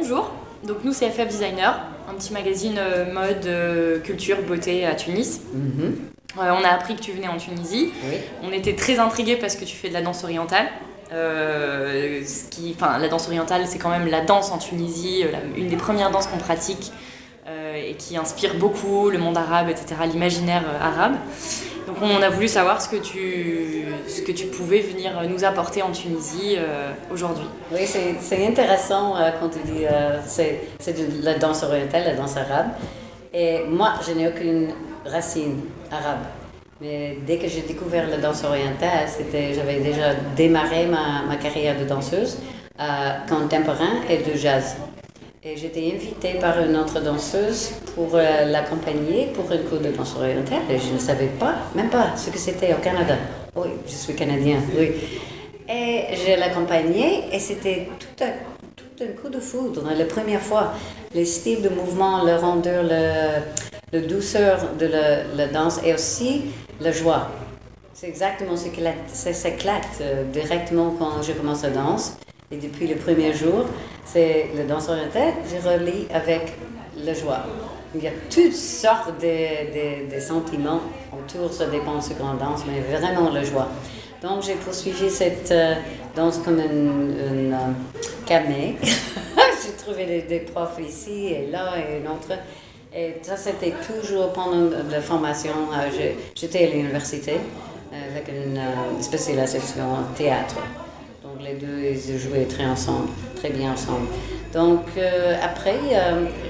bonjour, donc nous c'est FF Designer, un petit magazine mode, culture, beauté à Tunis. On a appris que tu venais en Tunisie. Oui. On était très intrigués parce que tu fais de la danse orientale. La danse orientale, c'est quand même la danse en Tunisie, une des premières danses qu'on pratique et qui inspire beaucoup le monde arabe, etc., l'imaginaire arabe. Donc on a voulu savoir ce que tu pouvais venir nous apporter en Tunisie aujourd'hui. Oui, c'est intéressant quand tu dis c'est de la danse orientale, la danse arabe. Et moi, je n'ai aucune racine arabe. Mais dès que j'ai découvert la danse orientale, j'avais déjà démarré ma carrière de danseuse contemporaine et de jazz. Et j'étais invitée par une autre danseuse pour l'accompagner pour un cours de danse orientale. Et je ne savais même pas ce que c'était au Canada. Oui, je suis canadien, oui. Et je l'accompagnais et c'était tout un coup de foudre. La première fois, les styles de mouvement, le rondeur, la douceur de la danse et aussi la joie. C'est exactement ce qui s'éclate directement quand je commence la danse. Et depuis le premier jour, c'est la danse orientale, je relie avec la joie. Il y a toutes sortes de sentiments autour, ça dépend de ce qu'on danse, mais vraiment la joie. Donc j'ai poursuivi cette danse comme une carnet. J'ai trouvé des profs ici et là et une autre. Et ça, c'était toujours pendant la formation. J'étais à l'université avec une spécialisation en théâtre. Donc les deux, ils jouaient très bien ensemble. Donc après,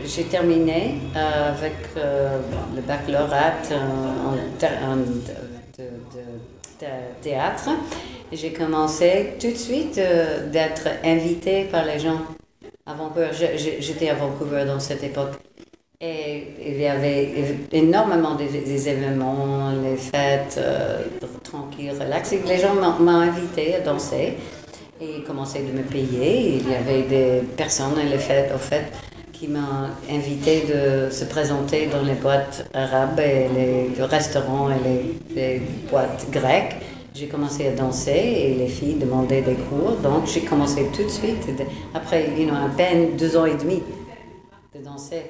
j'ai terminé avec le baccalauréat en théâtre. Et j'ai commencé tout de suite d'être invitée par les gens à Vancouver. J'étais à Vancouver dans cette époque. Et il y avait énormément des événements, les fêtes, tranquilles, relax. Et les gens m'ont invité à danser et commençaient de me payer. Il y avait des personnes à les fêtes, au fait, qui m'ont invité de se présenter dans les boîtes arabes et les restaurants et les boîtes grecques. J'ai commencé à danser et les filles demandaient des cours. Donc j'ai commencé tout de suite, après à peine 2 ans et demi de danser.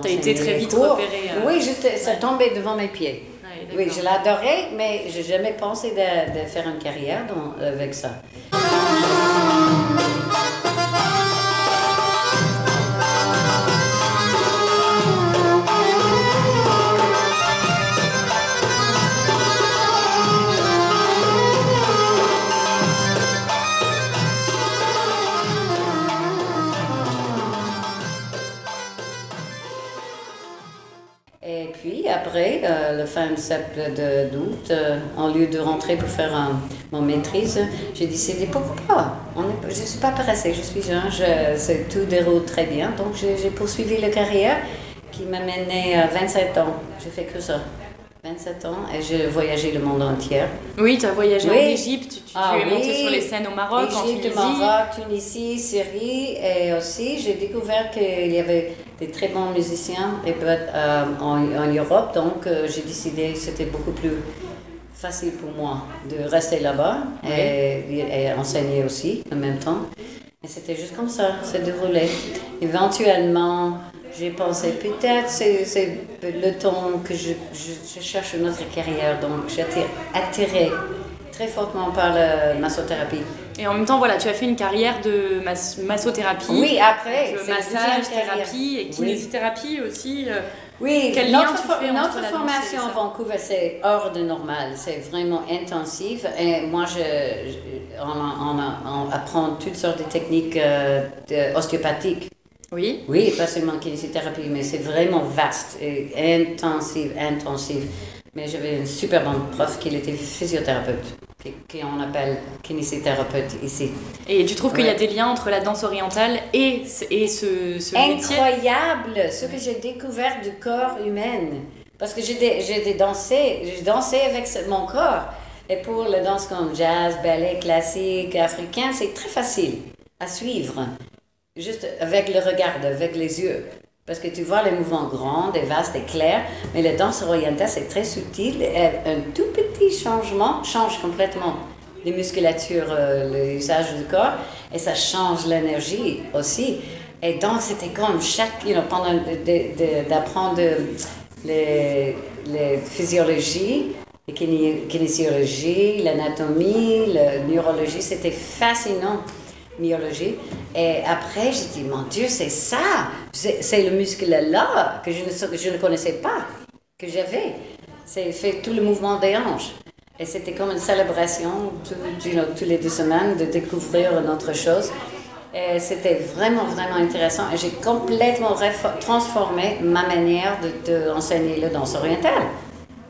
Tu as été très vite repérée. Oui, ça tombait devant mes pieds. Ouais, oui, je l'adorais, mais je n'ai jamais pensé de faire une carrière avec ça. Et puis après, le fin d'août, en lieu de rentrer pour faire mon maîtrise, j'ai décidé pourquoi pas. Je ne suis pas pressée, je suis jeune, tout déroule très bien. Donc j'ai poursuivi la carrière qui m'a menée à 27 ans. J'ai fait que ça. 27 ans et j'ai voyagé le monde entier. Oui, tu as voyagé en Égypte, tu es montée sur les scènes au Maroc, Égypte, en Tunisie. Maroc, Tunisie, Syrie et aussi j'ai découvert qu'il y avait des très bons musiciens en Europe, donc j'ai décidé que c'était beaucoup plus facile pour moi de rester là-bas et enseigner aussi en même temps. Et c'était juste comme ça, c'est déroulé. Éventuellement, j'ai pensé peut-être c'est le temps que je cherche une autre carrière, donc j'ai été attirée très fortement par la massothérapie. Et en même temps, voilà, tu as fait une carrière de massothérapie. Oui, après. Massage, thérapie et kinésithérapie aussi. Oui, quel lien tu fais entre notre la formation danse et à Vancouver, c'est hors de normal. C'est vraiment intensif. Et moi, on apprend toutes sortes de techniques ostéopathiques. Oui. Oui, pas seulement kinésithérapie, mais c'est vraiment vaste et intensif. Mais j'avais une super bonne prof qui était physiothérapeute, qu'on appelle kinésithérapeute ici. Et tu trouves qu'il y a des liens entre la danse orientale et ce métier? Incroyable, ce que j'ai découvert du corps humain. Parce que j'ai dansé avec mon corps. Et pour la danse comme jazz, ballet classique, africain, c'est très facile à suivre. Juste avec le regard, avec les yeux. Parce que tu vois les mouvements grands, et vastes et clairs, mais la danse orientale, c'est très subtil. Et un tout petit changement change complètement les musculatures, l'usage du corps, et ça change l'énergie aussi. Et donc, c'était comme pendant d'apprendre les physiologies, la kinésiologie, l'anatomie, la neurologie, c'était fascinant, myologie. Et après, j'ai dit, mon Dieu, c'est ça, c'est le muscle-là que je ne connaissais pas, que j'avais. C'est fait tout le mouvement des hanches. Et c'était comme une célébration, tous les 2 semaines, de découvrir une autre chose. Et c'était vraiment, vraiment intéressant. Et j'ai complètement transformé ma manière d'enseigner la danse orientale.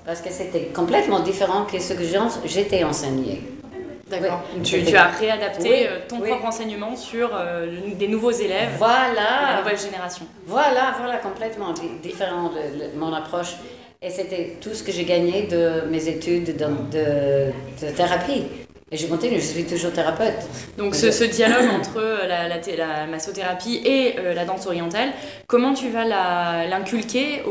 Parce que c'était complètement différent que ce que j'étais enseigné. D'accord. Oui. Tu as réadapté ton propre enseignement sur des nouveaux élèves et la nouvelle génération. Voilà, complètement différent de mon approche. Et c'était tout ce que j'ai gagné de mes études de thérapie. Et je continue, je suis toujours thérapeute. Donc ce dialogue entre la massothérapie et la danse orientale, comment tu vas l'inculquer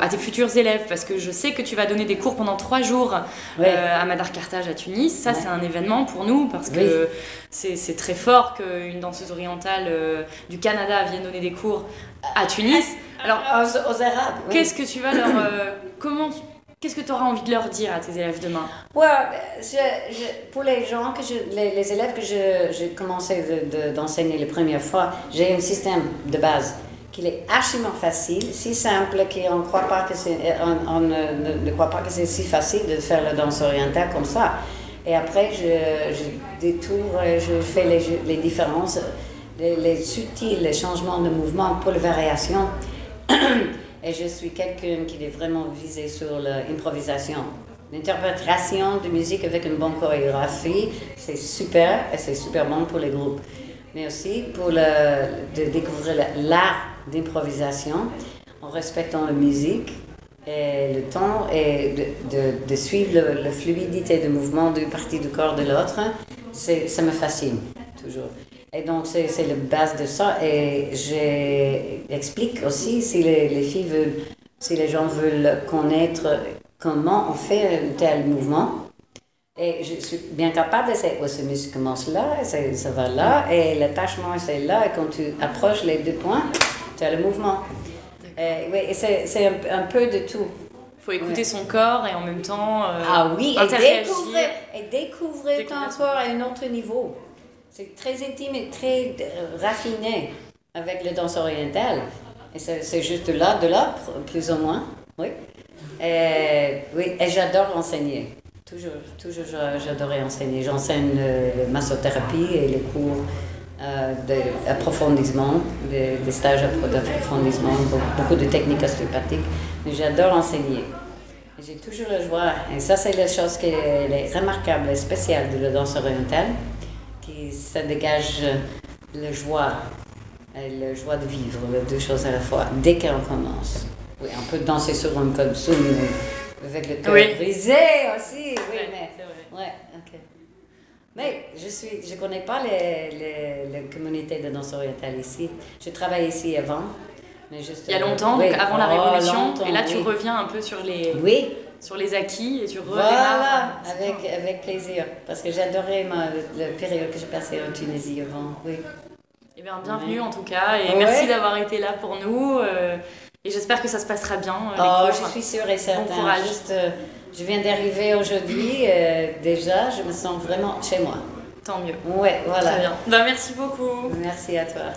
à tes futurs élèves? Parce que je sais que tu vas donner des cours pendant 3 jours à Madar Carthage à Tunis. Ça, c'est un événement pour nous parce que c'est très fort qu'une danseuse orientale du Canada vienne donner des cours à Tunis. Alors, aux Arabes. Qu'est-ce que tu vas leur... Qu'est-ce que tu auras envie de leur dire à tes élèves demain? Pour les gens, les élèves que j'ai commencé d'enseigner la première fois, j'ai un système de base qui est archiment facile, si simple qu'on ne croit pas que on ne croit pas que c'est si facile de faire la danse orientale comme ça. Et après, je détourne, je fais les différences, les subtils changements de mouvement pour les variations. Et je suis quelqu'un qui est vraiment visé sur l'improvisation. L'interprétation de musique avec une bonne chorégraphie, c'est super et c'est super bon pour les groupes. Mais aussi pour de découvrir l'art d'improvisation en respectant la musique et le temps et de suivre la fluidité de mouvement d'une partie du corps de l'autre. Ça me fascine toujours. Et donc, c'est la base de ça. Et j'explique aussi si les filles veulent, si les gens veulent connaître comment on fait un tel mouvement. Et je suis bien capable de dire, ce muscle commence là, ça va là, et l'attachement c'est là. Et quand tu approches les 2 points, tu as le mouvement. Et c'est un peu de tout. Il faut écouter son corps et en même temps et découvrir ton corps à un autre niveau. C'est très intime et très raffiné avec la danse orientale. Et c'est juste de là, plus ou moins. Oui. Et j'adore enseigner. Toujours j'adorais enseigner. J'enseigne la massothérapie et les cours d'approfondissement, des stages d'approfondissement, beaucoup de techniques ostéopathiques. Mais j'adore enseigner. J'ai toujours la joie. Et ça, c'est la chose qui est remarquable et spéciale de la danse orientale. Ça dégage la joie et la joie de vivre, les 2 choses à la fois, dès qu'on commence. Oui, on peut danser sur un kudsun avec le cœur brisé aussi. Oui, mais ok. Mais je connais pas les communautés de danse orientale ici. Je travaille ici avant. Mais juste, il y a longtemps, donc avant la Révolution, et là tu reviens un peu sur les acquis et tu redémarres. Voilà, avec plaisir, parce que j'adorais la période que j'ai passée en Tunisie avant, oui. Eh bien, bienvenue en tout cas, et merci d'avoir été là pour nous, et j'espère que ça se passera bien. Je suis sûre et certaine. Bon courage. Je viens d'arriver aujourd'hui, déjà, je me sens vraiment chez moi. Tant mieux. Ouais, voilà. Très bien. Merci beaucoup. Merci à toi.